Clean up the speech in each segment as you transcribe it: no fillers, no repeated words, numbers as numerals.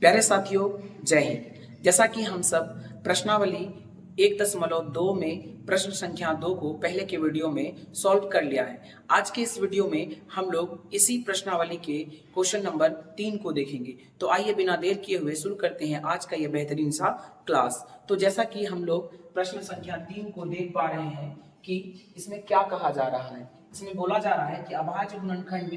प्यारे साथियों, जय हिंद। जैसा कि हम सब प्रश्नावली 1.2 में प्रश्न संख्या 2 को पहले के वीडियो में सॉल्व कर लिया है। आज के इस वीडियो में हम लोग इसी प्रश्नावली के क्वेश्चन नंबर 3 को देखेंगे। तो आइए बिना देर किए हुए शुरू करते हैं आज का यह बेहतरीन सा क्लास। तो जैसा कि हम लोग प्रश्न संख्या 3 को देख पा रहे हैं कि इसमें क्या कहा जा रहा है। इसमें बोला जा रहा है कि अभाज्य गुणनखंड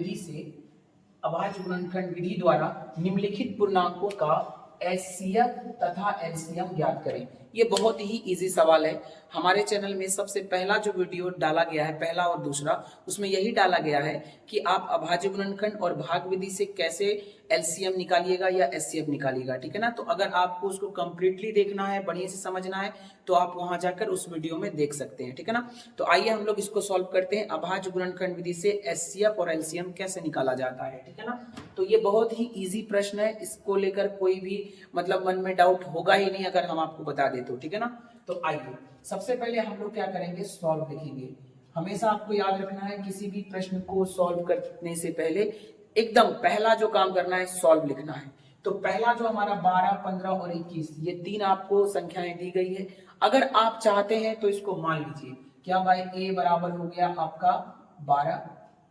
विधि द्वारा निम्नलिखित पूर्णांकों का एचसीएफ तथा एलसीएम ज्ञात करें। ये बहुत ही इजी सवाल है। हमारे चैनल में सबसे पहला जो वीडियो डाला गया है, पहला और दूसरा, उसमें यही डाला गया है कि आप अभाज्य गुणनखंड और भाग विधि से कैसे एलसीएम निकालिएगा या एचसीएफ निकालिएगा, ठीक है ना। तो अगर आपको उसको कंप्लीटली देखना है, बढ़िया से समझना है, तो आप वहां जाकर उस वीडियो में देख सकते हैं, ठीक है ना। तो आइए हम लोग इसको सॉल्व करते हैं। अभाज्य गुणनखंड विधि से एचसीएफ और एलसीएम कैसे निकाला जाता है, ठीक है ना। तो ये बहुत ही इजी प्रश्न है, इसको लेकर कोई भी मतलब मन में डाउट होगा ही नहीं अगर हम आपको बता दें तो, ठीक है ना। तो आइए सबसे पहले हम लोग क्या करेंगे, सॉल्व लिखेंगे। हमेशा आपको याद रखना है किसी भी प्रश्न को सॉल्व करने से पहले एकदम पहला जो काम करना है सॉल्व लिखना है। तो पहला जो हमारा 12, 15 और 21, ये तीन आपको संख्याएं दी गई है। अगर आप चाहते हैं तो इसको मान लीजिए क्या भाई, ए बराबर हो गया आपका 12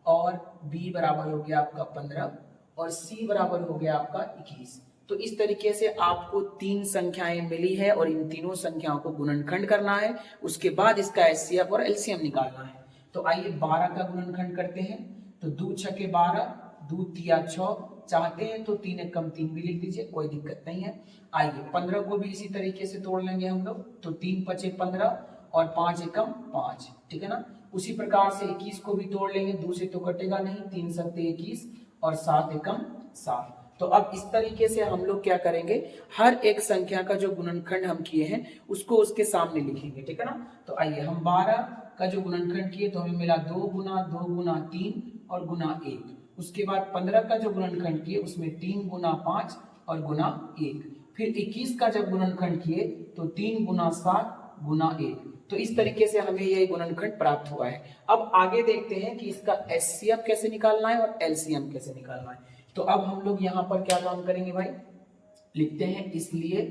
और बी बराबर हो गया आपका 15 और सी बराबर हो गया आपका 21। तो इस तरीके से आपको तीन संख्याएं मिली है और इन तीनों संख्याओं को गुणनखंड करना है। उसके बाद इसका एचसीएफ और एलसीएम निकालना है। तो आइए 12 का गुणनखंड करते हैं। तो 2 छके 12, 2 तिया 6, चाहते हैं तो 3 एकम 3 भी लिख दीजिए, कोई दिक्कत नहीं है। आइए 15 को भी इसी तरीके से तोड़ लेंगे हम लोग। तो 3 पचे 15 और 5 एकम 5, ठीक है ना। उसी प्रकार से 21 को भी तोड़ लेंगे, 2 से तो कटेगा नहीं, 3 सत्ते 21 और 7 एकम 7। तो अब इस तरीके से हम लोग क्या करेंगे, हर एक संख्या का जो गुणनखंड हम किए हैं उसको उसके सामने लिखेंगे, ठीक है ना। तो आइए हम 12 का जो गुणनखंड किए तो हमें मिला 2 गुना 3 और गुना 1। उसके बाद 15 का जो गुणनखंड किए उसमें 3 गुना 5 और गुना 1। फिर 21 का जब गुणनखंड किए तो 3 गुना 7 गुना 1। तो इस तरीके से हमें ये गुणनखंड प्राप्त हुआ है। अब आगे देखते हैं कि इसका एचसीएफ कैसे निकालना है और एलसीएम कैसे निकालना है। तो अब हम लोग यहाँ पर क्या काम करेंगे भाई, लिखते हैं इसलिए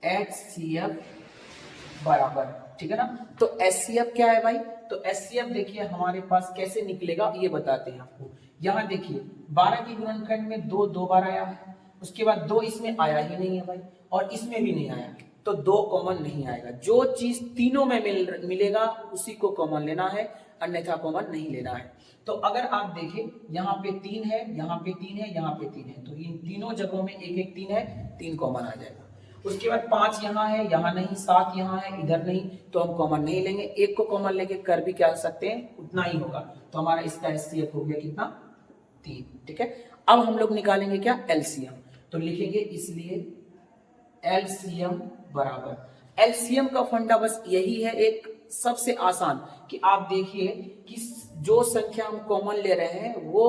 एचसीएफ बराबर, ठीक है ना। तो एचसीएफ क्या है भाई, तो एचसीएफ देखिए हमारे पास कैसे निकलेगा ये बताते हैं आपको। यहाँ देखिए 12 की गुणनखंड में 2 बार आया है, उसके बाद 2 इसमें आया ही नहीं है भाई, और इसमें भी नहीं आया, तो 2 कॉमन नहीं आएगा। जो चीज तीनों में मिलेगा उसी को कॉमन लेना है, अन्यथा कॉमन नहीं लेना है। तो अगर आप देखें यहाँ पे 3 है, यहाँ पे 3 है, यहाँ पे 3 है, तो इन तीनों जगहों में एक एक 3 है, 3 कॉमन आ जाएगा। उसके बाद 5 यहाँ है, यहाँ नहीं, 7 यहाँ है, इधर नहीं, तो हम कॉमन नहीं लेंगे। एक को कॉमन लेके कर भी क्या सकते हैं, उतना ही होगा। तो हमारा इसका एचसीएफ हो गया कितना, 3, ठीक है। अब हम लोग निकालेंगे क्या, एलसीएम। तो लिखेंगे इसलिए एलसीएम बराबर, एलसीएम का फंडा बस यही है एक सबसे आसान, कि आप देखिए कि जो संख्या हम कॉमन ले रहे हैं वो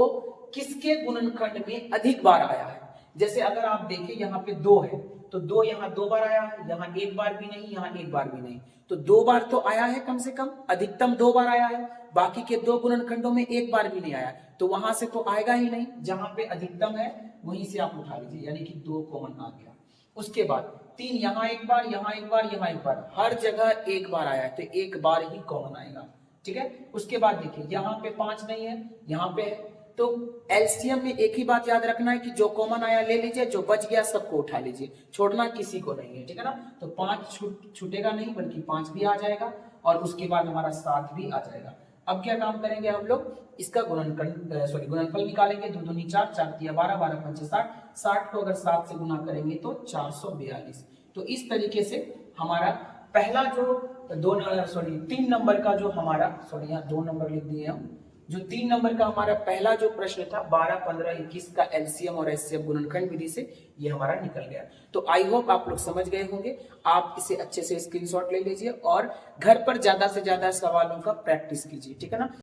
किसके गुणनखंड में अधिक बार आया है। जैसे अगर आप देखें यहाँ पे 2 है, तो 2 यहाँ 2 बार आया है, यहाँ 1 बार भी नहीं, यहाँ 1 बार भी नहीं, तो 2 बार तो आया है, कम से कम अधिकतम 2 बार आया है। बाकी के 2 गुणनखंडों में 1 बार भी नहीं आया, तो वहां से तो आएगा ही नहीं। जहां पे अधिकतम है वहीं से आप उठा लीजिए, यानी कि 2 कॉमन आ गया। उसके बाद 3 यहाँ 1 बार, यहाँ 1 बार, यहाँ 1 बार, हर जगह 1 बार आया है, तो 1 बार ही कॉमन आएगा, ठीक है। उसके बाद देखिए यहाँ पे 5 नहीं है, यहाँ पे है, तो एलसीएम में एक ही बात याद रखना है कि जो कॉमन आया ले लीजिए, जो बच गया सबको उठा लीजिए, छोड़ना किसी को नहीं है, ठीक है ना। तो 5 छूटेगा नहीं, बल्कि 5 भी आ जाएगा, और उसके बाद हमारा 7 भी आ जाएगा। अब क्या काम करेंगे हम लोग, इसका गुणनफल निकालेंगे। 2 दूनी 4, 4 तिया 12, 12 पंचे 60, 60 को अगर 7 से गुना करेंगे तो 442। तो इस तरीके से हमारा पहला जो 3 नंबर का जो हमारा, यहाँ 2 नंबर लिख दिए हम, जो 3 नंबर का हमारा पहला जो प्रश्न था 12, 15, 21 का एलसीएम और एचसीएफ गुणनखंड विधि से ये हमारा निकल गया। तो आई होप आप लोग समझ गए होंगे। आप इसे अच्छे से स्क्रीनशॉट ले लीजिए और घर पर ज्यादा से ज्यादा सवालों का प्रैक्टिस कीजिए, ठीक है ना।